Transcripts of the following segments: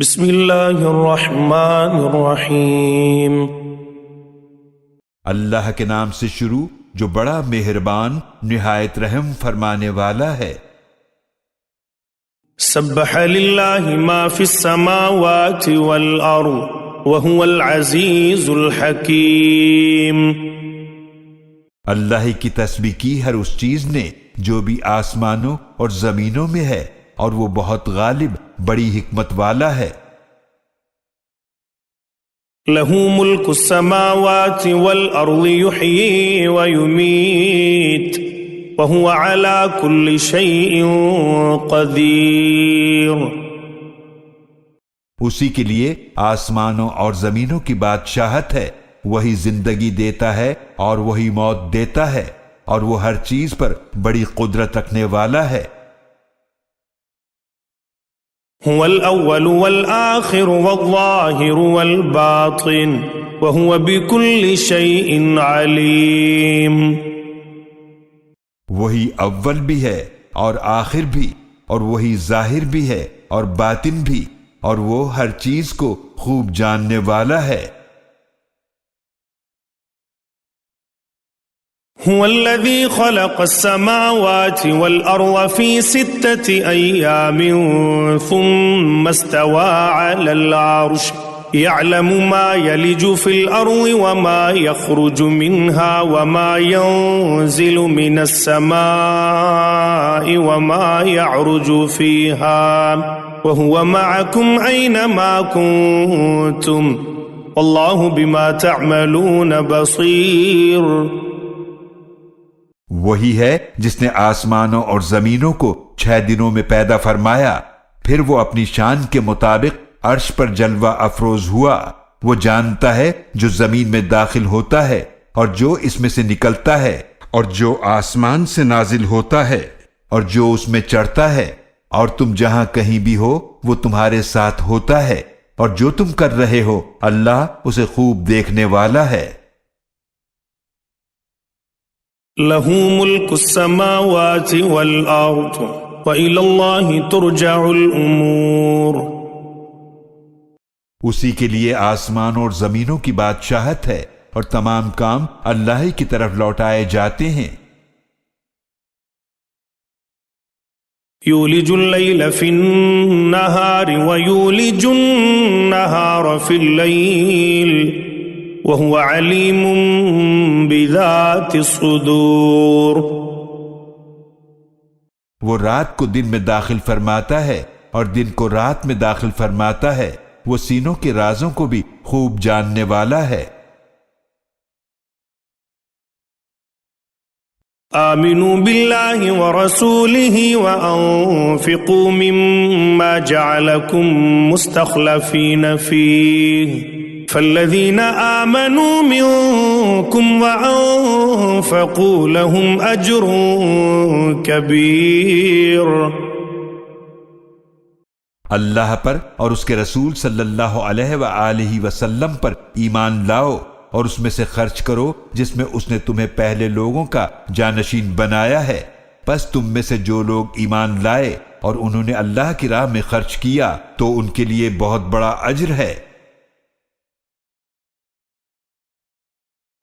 بسم اللہ الرحمن الرحیم۔ اللہ کے نام سے شروع جو بڑا مہربان نہایت رحم فرمانے والا ہے۔ سبح للہ ما فی السماوات والارض وهو العزیز الحکیم۔ اللہ کی تسبیح کی ہر اس چیز نے جو بھی آسمانوں اور زمینوں میں ہے، اور وہ بہت غالب بڑی حکمت والا ہے۔ لہ ملک السماوات والارض یحیی ویمیت وهو على كل شیء قدیر۔ اسی کے لیے آسمانوں اور زمینوں کی بادشاہت ہے، وہی زندگی دیتا ہے اور وہی موت دیتا ہے، اور وہ ہر چیز پر بڑی قدرت رکھنے والا ہے۔ هو الأول والآخر والظاهر والباطن وهو بكل شيء عليم۔ وہی اول بھی ہے اور آخر بھی، اور وہی ظاہر بھی ہے اور باطن بھی، اور وہ ہر چیز کو خوب جاننے والا ہے۔ هو الذي خلق السماوات والأرض في 6 أيام ثم استوى على العرش يعلم ما يلج في الأرض وما يخرج منها وما ينزل من السماء وما يعرج فيها وهو معكم أينما كنتم والله بما تعملون بصير۔ وہی ہے جس نے آسمانوں اور زمینوں کو 6 دنوں میں پیدا فرمایا، پھر وہ اپنی شان کے مطابق عرش پر جلوہ افروز ہوا۔ وہ جانتا ہے جو زمین میں داخل ہوتا ہے اور جو اس میں سے نکلتا ہے، اور جو آسمان سے نازل ہوتا ہے اور جو اس میں چڑھتا ہے، اور تم جہاں کہیں بھی ہو وہ تمہارے ساتھ ہوتا ہے، اور جو تم کر رہے ہو اللہ اسے خوب دیکھنے والا ہے۔ لہ ملک السماوات والارض وإلی اللہ ترجع الامور۔ اسی کے لیے آسمان اور زمینوں کی بادشاہت ہے، اور تمام کام اللہ ہی کی طرف لوٹائے جاتے ہیں۔ یولج اللیل فی النہار ویولج النہار فی اللیل وهو علیم بذات الصدور۔ وہ رات کو دن میں داخل فرماتا ہے اور دن کو رات میں داخل فرماتا ہے، وہ سینوں کے رازوں کو بھی خوب جاننے والا ہے۔ آمنوا باللہ ورسولہ وانفقوا مما جعلکم مستخلفین فیہ فالذین آمنوا منکم وانفقوا لهم اجر کبیر۔ اللہ پر اور اس کے رسول صلی اللہ علیہ وآلہ وسلم پر ایمان لاؤ، اور اس میں سے خرچ کرو جس میں اس نے تمہیں پہلے لوگوں کا جانشین بنایا ہے۔ پس تم میں سے جو لوگ ایمان لائے اور انہوں نے اللہ کی راہ میں خرچ کیا تو ان کے لیے بہت بڑا اجر ہے۔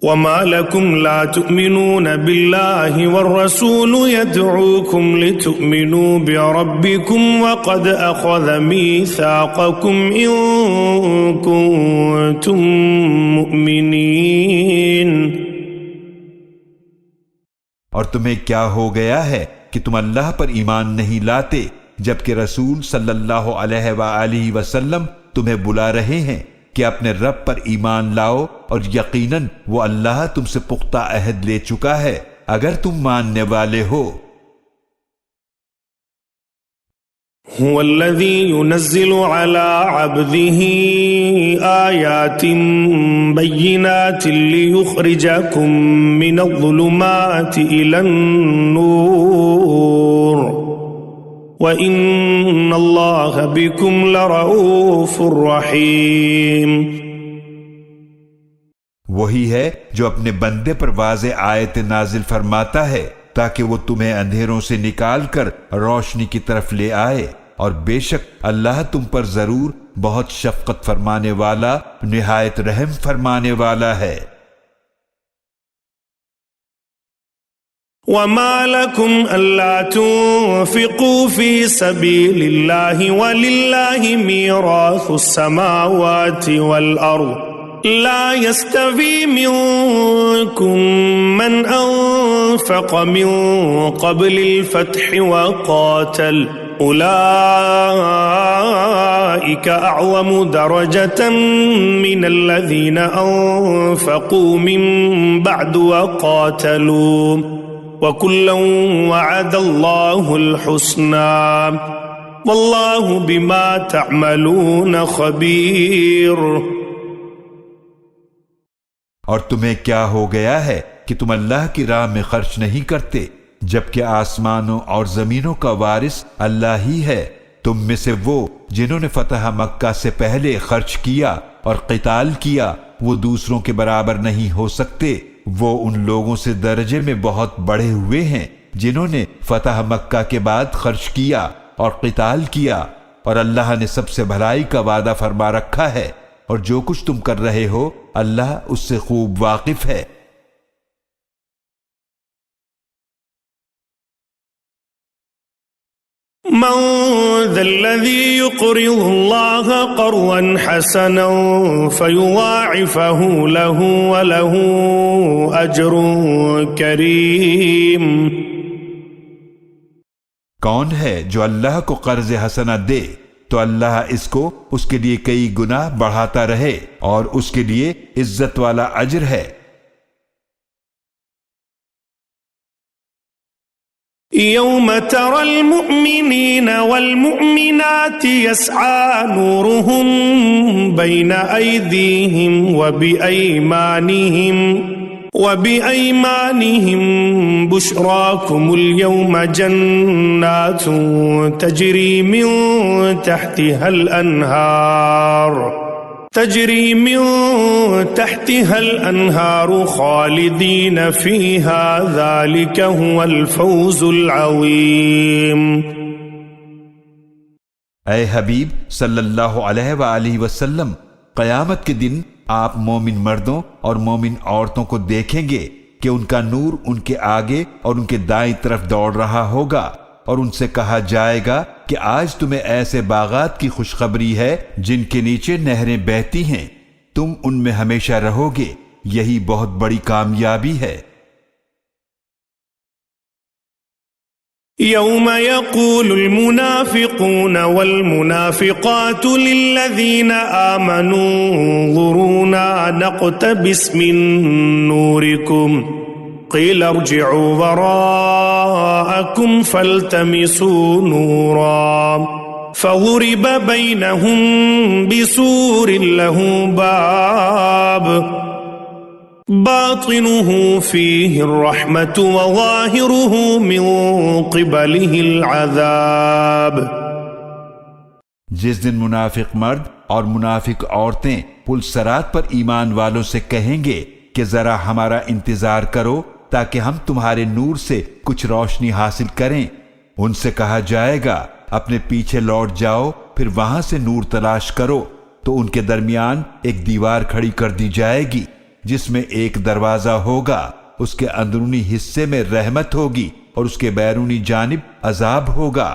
وما لكم لا تؤمنون بالله والرسول يدعوكم لتؤمنوا بربكم وقد أخذ ميثاقكم إن كنتم مؤمنين۔ اور تمہیں کیا ہو گیا ہے کہ تم اللہ پر ایمان نہیں لاتے جبکہ رسول صلی اللہ علیہ وآلہ وسلم تمہیں بلا رہے ہیں کہ اپنے رب پر ایمان لاؤ، اور یقیناً وہ اللہ تم سے پختہ عہد لے چکا ہے اگر تم ماننے والے ہو۔ هو الذي ينزل على عبده آيات بينات ليخرجكم من الظلمات إلى النور وَإِنَّ اللَّهَ بِكُمْ لَرَؤُوفٌ رَحِيمٌ۔ وہی ہے جو اپنے بندے پر واضح آیت نازل فرماتا ہے تاکہ وہ تمہیں اندھیروں سے نکال کر روشنی کی طرف لے آئے، اور بے شک اللہ تم پر ضرور بہت شفقت فرمانے والا نہایت رحم فرمانے والا ہے۔ وما لكم ألا تنفقوا في سبيل الله ولله ميراث السماوات والأرض لا يستوي منكم من أنفق من قبل الفتح وقاتل أولئك أعظم درجة من الذين أنفقوا من بعد وقاتلوا وَكُلًّا وَعَدَ اللَّهُ الْحُسْنَى وَاللَّهُ بِمَا تَعْمَلُونَ خَبِيرٌ۔ اور تمہیں کیا ہو گیا ہے کہ تم اللہ کی راہ میں خرچ نہیں کرتے جبکہ آسمانوں اور زمینوں کا وارث اللہ ہی ہے؟ تم میں سے وہ جنہوں نے فتح مکہ سے پہلے خرچ کیا اور قتال کیا وہ دوسروں کے برابر نہیں ہو سکتے، وہ ان لوگوں سے درجے میں بہت بڑے ہوئے ہیں جنہوں نے فتح مکہ کے بعد خرچ کیا اور قتال کیا، اور اللہ نے سب سے بھلائی کا وعدہ فرما رکھا ہے، اور جو کچھ تم کر رہے ہو اللہ اس سے خوب واقف ہے۔ من ذا الذي يقرض الله قرضا حسنا فيضاعفه له وله أجر كريم۔ کون ہے جو اللہ کو قرض حسنہ دے تو اللہ اس کو اس کے لیے کئی گنا بڑھاتا رہے اور اس کے لیے عزت والا اجر ہے۔ يوم ترى المؤمنين والمؤمنات يسعى نورهم بين أيديهم وبأيمانهم بشراكم اليوم جنات تجري من تحتها الأنهار خالدين فيها ذلك هو الفوز العظيم۔ اے حبیب صلی اللہ علیہ وآلہ وسلم، قیامت کے دن آپ مومن مردوں اور مومن عورتوں کو دیکھیں گے کہ ان کا نور ان کے آگے اور ان کے دائیں طرف دوڑ رہا ہوگا، اور ان سے کہا جائے گا کہ آج تمہیں ایسے باغات کی خوشخبری ہے جن کے نیچے نہریں بہتی ہیں، تم ان میں ہمیشہ رہو گے، یہی بہت بڑی کامیابی ہے۔ يوم يقول المنافقون والمنافقات للذين آمنوا انظرونا نقتبس من نوركم قيل ارجعوا وراءكم فالتمسوا نورا فضرب بينهم بسور له باب باطنه فيه الرحمة وظاهره من قبله العذاب۔ جس دن منافق مرد اور منافق عورتیں پل صراط پر ایمان والوں سے کہیں گے کہ ذرا ہمارا انتظار کرو تاکہ ہم تمہارے نور سے کچھ روشنی حاصل کریں، ان سے کہا جائے گا اپنے پیچھے لوٹ جاؤ، پھر وہاں سے نور تلاش کرو، تو ان کے درمیان ایک دیوار کھڑی کر دی جائے گی جس میں ایک دروازہ ہوگا، اس کے اندرونی حصے میں رحمت ہوگی اور اس کے بیرونی جانب عذاب ہوگا۔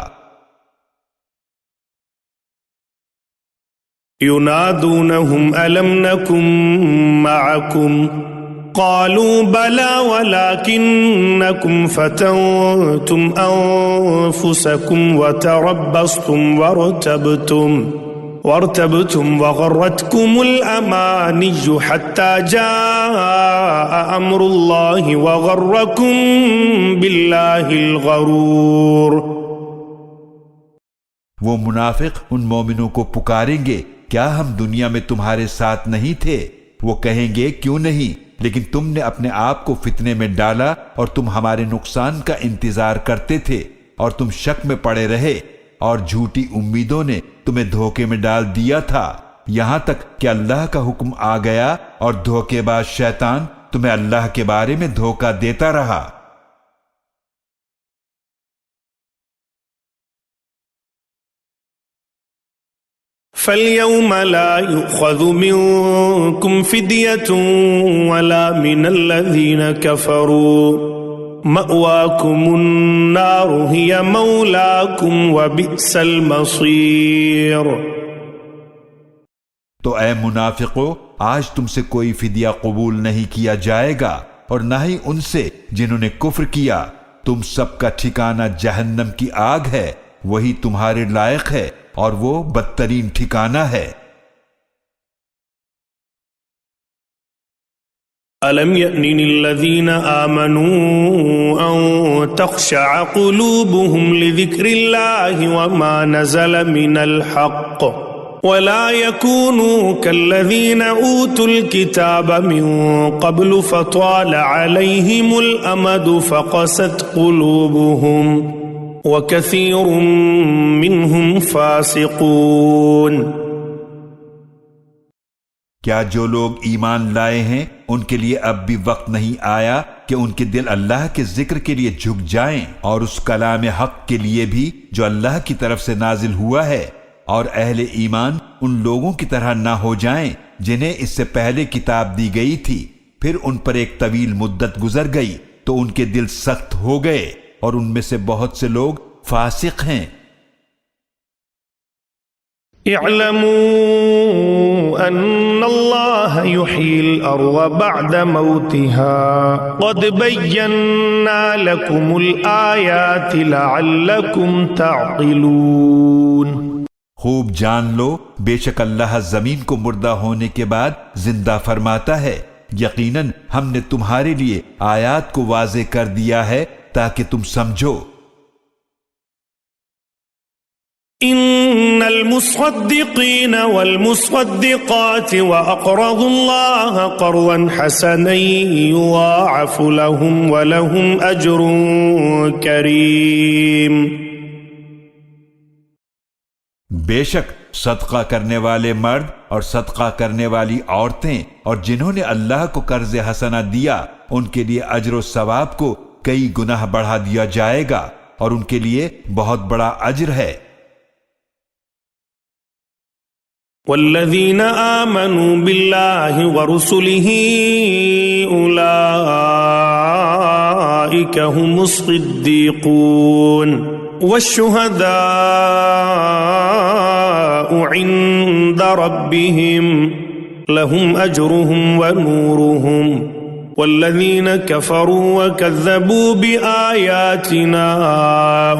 ينادونهم ألم نكن معكم قالوا بلى ولكنكم فتنتم أنفسكم وتربصتم وارتبتم وغرتكم الأماني حتى جاء أمر الله وغركم بالله الغرور۔ وہ منافق ان مومنوں کو پکاریں گے کیا ہم دنیا میں تمہارے ساتھ نہیں تھے؟ وہ کہیں گے کیوں نہیں، لیکن تم نے اپنے آپ کو فتنے میں ڈالا اور تم ہمارے نقصان کا انتظار کرتے تھے اور تم شک میں پڑے رہے، اور جھوٹی امیدوں نے تمہیں دھوکے میں ڈال دیا تھا، یہاں تک کہ اللہ کا حکم آ گیا اور دھوکے باز شیطان تمہیں اللہ کے بارے میں دھوکہ دیتا رہا۔ فَالْيَوْمَ لَا يُؤْخَذُ مِنْكُمْ فِدْيَةٌ وَلَا مِنَ الَّذِينَ كَفَرُوا مَأْوَاكُمُ النَّارُ هِيَ مَوْلَاكُمْ وَبِئْسَ الْمَصِيرُ۔ تو اے منافقو، آج تم سے کوئی فدیہ قبول نہیں کیا جائے گا اور نہ ہی ان سے جنہوں نے کفر کیا۔ تم سب کا ٹھکانہ جہنم کی آگ ہے، وہی تمہارے لائق ہے اور وہ بدترین ٹھکانہ ہے۔ أَلَمْ يَأْنِ لِلَّذِينَ آمَنُوا أَن تَخْشَعَ قُلُوبُهُمْ لِذِكْرِ اللَّهِ وَمَا نَزَلَ مِنَ الْحَقِّ وَلَا يَكُونُوا كَالَّذِينَ أُوتُوا الْكِتَابَ مِنْ قَبْلُ فَطَالَ عَلَيْهِمُ الْأَمَدُ فَقَسَتْ قُلُوبُهُمْ وَكَثِيرٌ مِّنْهُمْ فَاسِقُونَ۔ کیا جو لوگ ایمان لائے ہیں ان کے لیے اب بھی وقت نہیں آیا کہ ان کے دل اللہ کے ذکر کے لیے جھک جائیں اور اس کلام حق کے لیے بھی جو اللہ کی طرف سے نازل ہوا ہے، اور اہل ایمان ان لوگوں کی طرح نہ ہو جائیں جنہیں اس سے پہلے کتاب دی گئی تھی، پھر ان پر ایک طویل مدت گزر گئی تو ان کے دل سخت ہو گئے اور ان میں سے بہت سے لوگ فاسق ہیں۔ اعلموا ان اللہ یحیی الارض بعد موتها قد بینا لکم الآیات لعلکم تعقلون۔ خوب جان لو، بے شک اللہ زمین کو مردہ ہونے کے بعد زندہ فرماتا ہے، یقیناً ہم نے تمہارے لیے آیات کو واضح کر دیا ہے تاکہ تم سمجھو۔ ان المصدقین والمصدقات واقرضوا اللہ قرضا حسنا یضاعف لهم ولهم اجر کریم۔ بے شک صدقہ کرنے والے مرد اور صدقہ کرنے والی عورتیں اور جنہوں نے اللہ کو قرض حسنہ دیا، ان کے لیے اجر و ثواب کو کئی گناہ بڑھا دیا جائے گا اور ان کے لیے بہت بڑا اجر ہے۔ والذین آمنوا باللہ ورسلہ اولئک هم الصدیقون والشهداء عند ربهم لهم أجرهم ونورهم والذين كفروا وكذبوا بآياتنا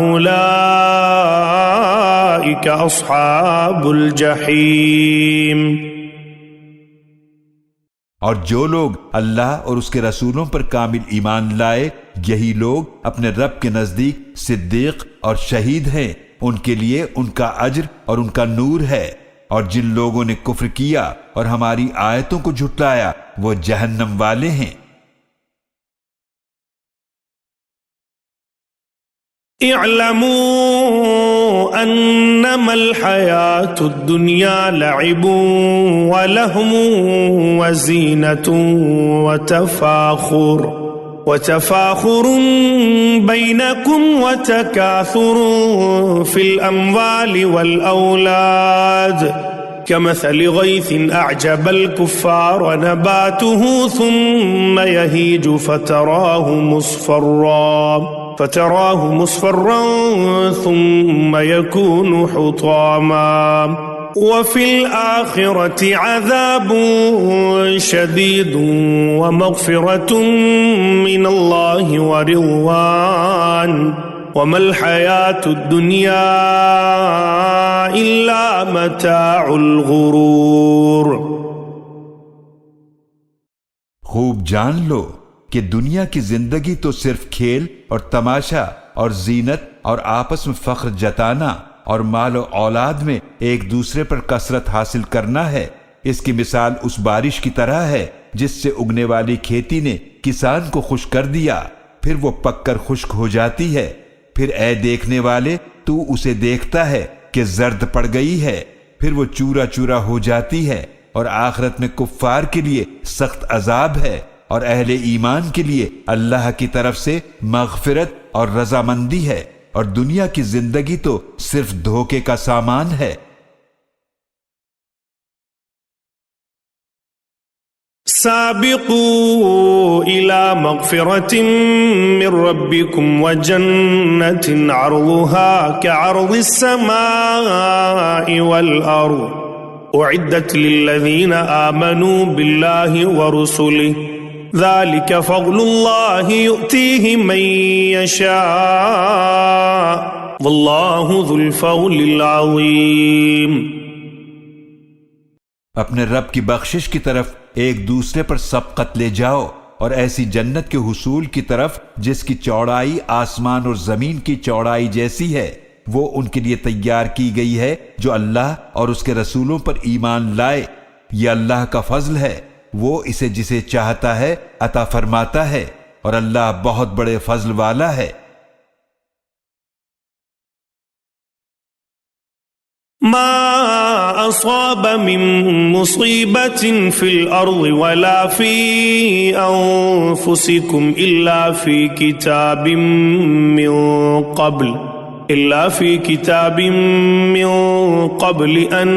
أولئك أصحاب الجحيم۔ اور جو لوگ اللہ اور اس کے رسولوں پر کامل ایمان لائے، یہی لوگ اپنے رب کے نزدیک صدیق اور شہید ہیں، ان کے لیے ان کا اجر اور ان کا نور ہے، اور جن لوگوں نے کفر کیا اور ہماری آیتوں کو جھٹلایا وہ جہنم والے ہیں۔ اعلموا انما الحياة الدنيا لعب ولهو وزينة وتفاخر بينكم وتكاثر في الأموال والأولاد كمثل غيث أعجب الكفار نباته ثم يهيج فتراه مصفرا ثم يكون حطاما وفي الآخرة عذاب شديد ومغفرة من الله ورضوان وما الحياة الدنيا إلا متاع الغرور۔ خوب جان لو کہ دنیا کی زندگی تو صرف کھیل اور تماشا اور زینت اور آپس میں فخر جتانا اور مال و اولاد میں ایک دوسرے پر کثرت حاصل کرنا ہے۔ اس کی مثال اس بارش کی طرح ہے جس سے اگنے والی کھیتی نے کسان کو خوش کر دیا، پھر وہ پک کر خشک ہو جاتی ہے، پھر اے دیکھنے والے تو اسے دیکھتا ہے کہ زرد پڑ گئی ہے، پھر وہ چورا چورا ہو جاتی ہے، اور آخرت میں کفار کے لیے سخت عذاب ہے، اور اہل ایمان کے لیے اللہ کی طرف سے مغفرت اور رضامندی ہے، اور دنیا کی زندگی تو صرف دھوکے کا سامان ہے۔ سابقوا إلى مغفرة من ربكم وجنة عرضها كعرض السماء والأرض أعدت للذين آمنوا بالله ورسله ذلك فضل الله يؤتيه من يشاء والله ذو الفضل العظيم۔ اپنے رب کی بخشش کی طرف ایک دوسرے پر سبقت لے جاؤ، اور ایسی جنت کے حصول کی طرف جس کی چوڑائی آسمان اور زمین کی چوڑائی جیسی ہے، وہ ان کے لیے تیار کی گئی ہے جو اللہ اور اس کے رسولوں پر ایمان لائے۔ یہ اللہ کا فضل ہے، وہ اسے جسے چاہتا ہے عطا فرماتا ہے، اور اللہ بہت بڑے فضل والا ہے۔ ما أصاب من مصيبة في الأرض ولا في أنفسكم إلا في كتاب من قبل أن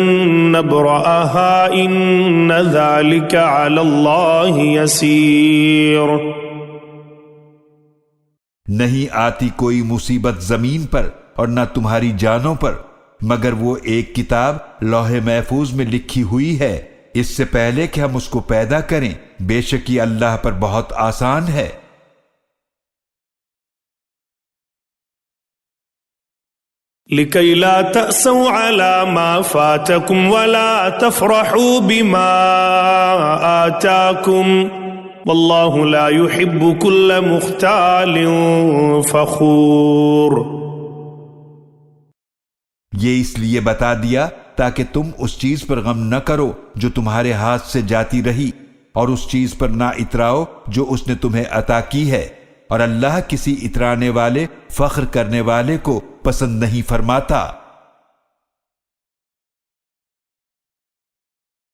نبرأها إن ذلك على الله يسير۔ نہیں آتی کوئی مصیبت زمین پر اور نہ تمہاری جانوں پر، مگر وہ ایک کتاب لوح محفوظ میں لکھی ہوئی ہے اس سے پہلے کہ ہم اس کو پیدا کریں، بے شک یہ اللہ پر بہت آسان ہے۔ لكي لا تأسوا على ما فاتكم ولا تفرحوا بما آتاكم والله لا يحب كل مختال فخور۔ یہ اس لیے بتا دیا تاکہ تم اس چیز پر غم نہ کرو جو تمہارے ہاتھ سے جاتی رہی، اور اس چیز پر نہ اتراؤ جو اس نے تمہیں عطا کی ہے، اور اللہ کسی اترانے والے فخر کرنے والے کو پسند نہیں فرماتا۔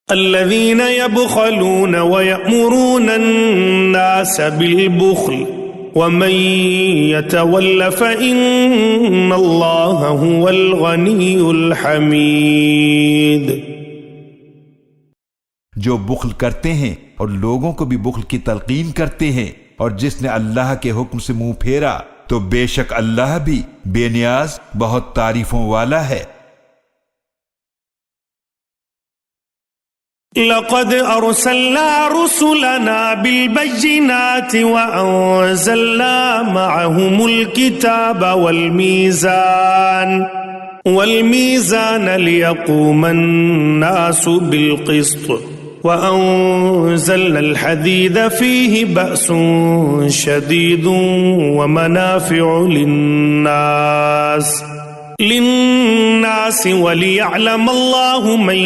الذين يبخلون ويأمرون الناس بالبخل ومن يتول فإن الله هو الغني الحميد۔ جو بخل کرتے ہیں اور لوگوں کو بھی بخل کی تلقین کرتے ہیں، اور جس نے اللہ کے حکم سے منہ پھیرا تو بے شک اللہ بھی بے نیاز بہت تعریفوں والا ہے۔ لقد أرسلنا رسلنا بالبينات وأنزلنا معهم الكتاب والميزان ليقوم الناس بالقسط وأنزلنا الحديد فيه بأس شديد ومنافع للناس وليعلم الله من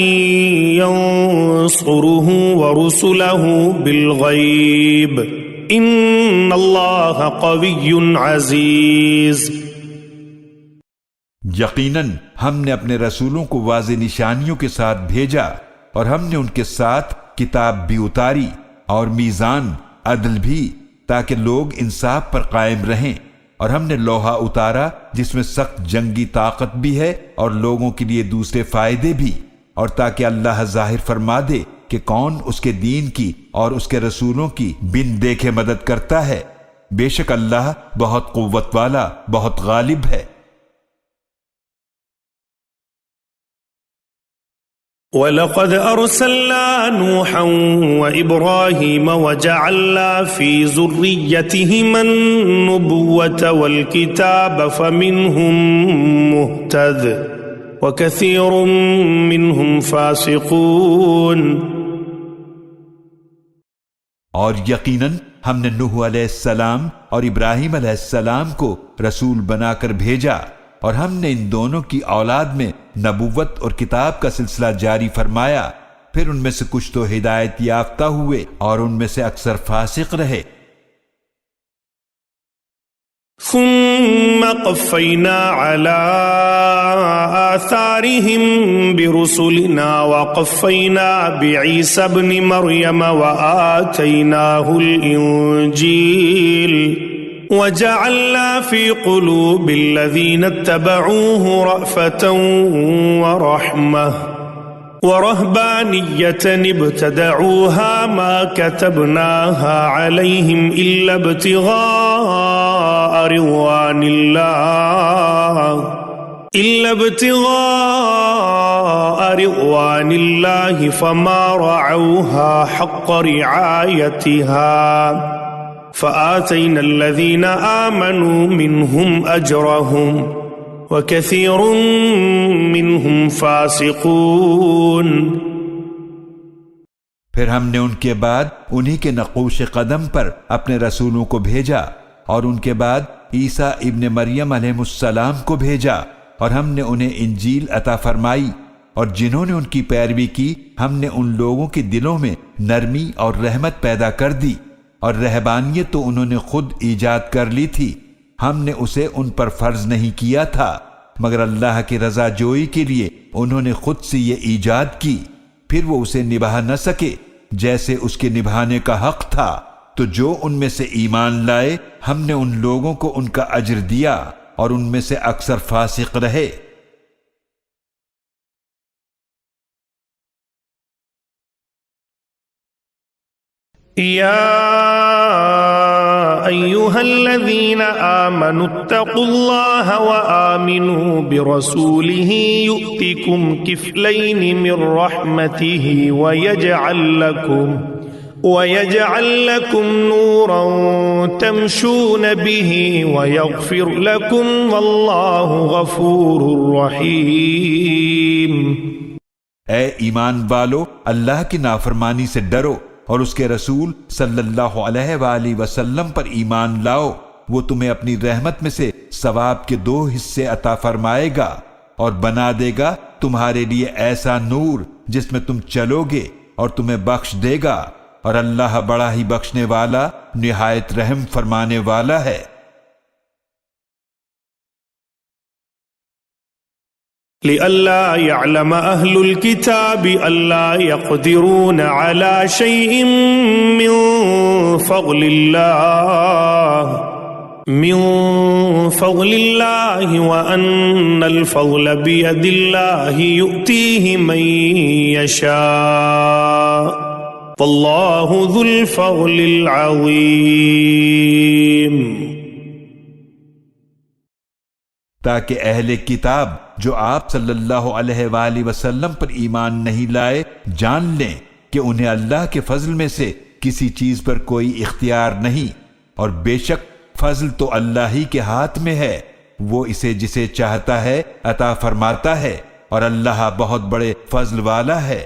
ينصره ورسله بالغيب إن الله قوي عزيز۔ یقیناً ہم نے اپنے رسولوں کو واضح نشانیوں کے ساتھ بھیجا، اور ہم نے ان کے ساتھ کتاب بھی اتاری اور میزان عدل بھی، تاکہ لوگ انصاف پر قائم رہیں، اور ہم نے لوہا اتارا جس میں سخت جنگی طاقت بھی ہے اور لوگوں کے لیے دوسرے فائدے بھی، اور تاکہ اللہ ظاہر فرما دے کہ کون اس کے دین کی اور اس کے رسولوں کی بن دیکھے مدد کرتا ہے۔ بے شک اللہ بہت قوت والا بہت غالب ہے۔ وَلَقَدْ أَرْسَلْنَا نُوحًا وَإِبْرَاهِيمَ وَجَعَلْنَا فِي ذُرِّيَّتِهِمَا النُّبُوَّةَ وَالْكِتَابَ فَمِنْهُمْ مُهْتَدٍ وَكَثِيرٌ مِّنْهُمْ فَاسِقُونَ۔ اور یقیناً ہم نے نوح علیہ السلام اور ابراہیم علیہ السلام کو رسول بنا کر بھیجا، اور ہم نے ان دونوں کی اولاد میں نبوت اور کتاب کا سلسلہ جاری فرمایا، پھر ان میں سے کچھ تو ہدایت یافتہ ہوئے اور ان میں سے اکثر فاسق رہے۔ ثم قفينا على آثارهم برسلنا وقفينا بعيسى ابن مريم وآتيناه الإنجيل وجعلنا في قلوب الذين اتبعوه رأفة ورحمة ورهبانية ابتدعوها ما كتبناها عليهم إلا ابتغاء رضوان الله فما رعوها حق رعايتها فآتينا الذين آمنوا منهم أجرهم وكثير منهم فاسقون۔ پھر ہم نے ان کے بعد انہی کے نقوش قدم پر اپنے رسولوں کو بھیجا، اور ان کے بعد عیسیٰ ابن مریم علیہ السلام کو بھیجا، اور ہم نے انہیں انجیل عطا فرمائی، اور جنہوں نے ان کی پیروی کی ہم نے ان لوگوں کے دلوں میں نرمی اور رحمت پیدا کر دی، اور رہبانیت تو انہوں نے خود ایجاد کر لی تھی، ہم نے اسے ان پر فرض نہیں کیا تھا، مگر اللہ کی رضا جوئی کے لیے انہوں نے خود سے یہ ایجاد کی، پھر وہ اسے نبھا نہ سکے جیسے اس کے نبھانے کا حق تھا، تو جو ان میں سے ایمان لائے ہم نے ان لوگوں کو ان کا اجر دیا، اور ان میں سے اکثر فاسق رہے۔ يا أيها الذين آمنوا اتقوا الله وآمنوا برسوله يؤتكم كفلين من رحمته ويجعل لكم نورا تمشون به ويغفر لكم والله غفور رحيم۔ اے ایمان والو، اللہ کی نافرمانی سے ڈرو اور اس کے رسول صلی اللہ علیہ وآلہ وسلم پر ایمان لاؤ، وہ تمہیں اپنی رحمت میں سے ثواب کے 2 حصے عطا فرمائے گا، اور بنا دے گا تمہارے لیے ایسا نور جس میں تم چلو گے، اور تمہیں بخش دے گا، اور اللہ بڑا ہی بخشنے والا نہایت رحم فرمانے والا ہے۔ لئلا يعلم أهل الكتاب ألا يقدرون على شيء من فضل الله وأن الفضل بيد الله يؤتيه من يشاء والله ذو الفضل العظيم۔ تاکہ اہل کتاب جو آپ صلی اللہ علیہ وآلہ وسلم پر ایمان نہیں لائے جان لیں کہ انہیں اللہ کے فضل میں سے کسی چیز پر کوئی اختیار نہیں، اور بے شک فضل تو اللہ ہی کے ہاتھ میں ہے، وہ اسے جسے چاہتا ہے عطا فرماتا ہے، اور اللہ بہت بڑے فضل والا ہے۔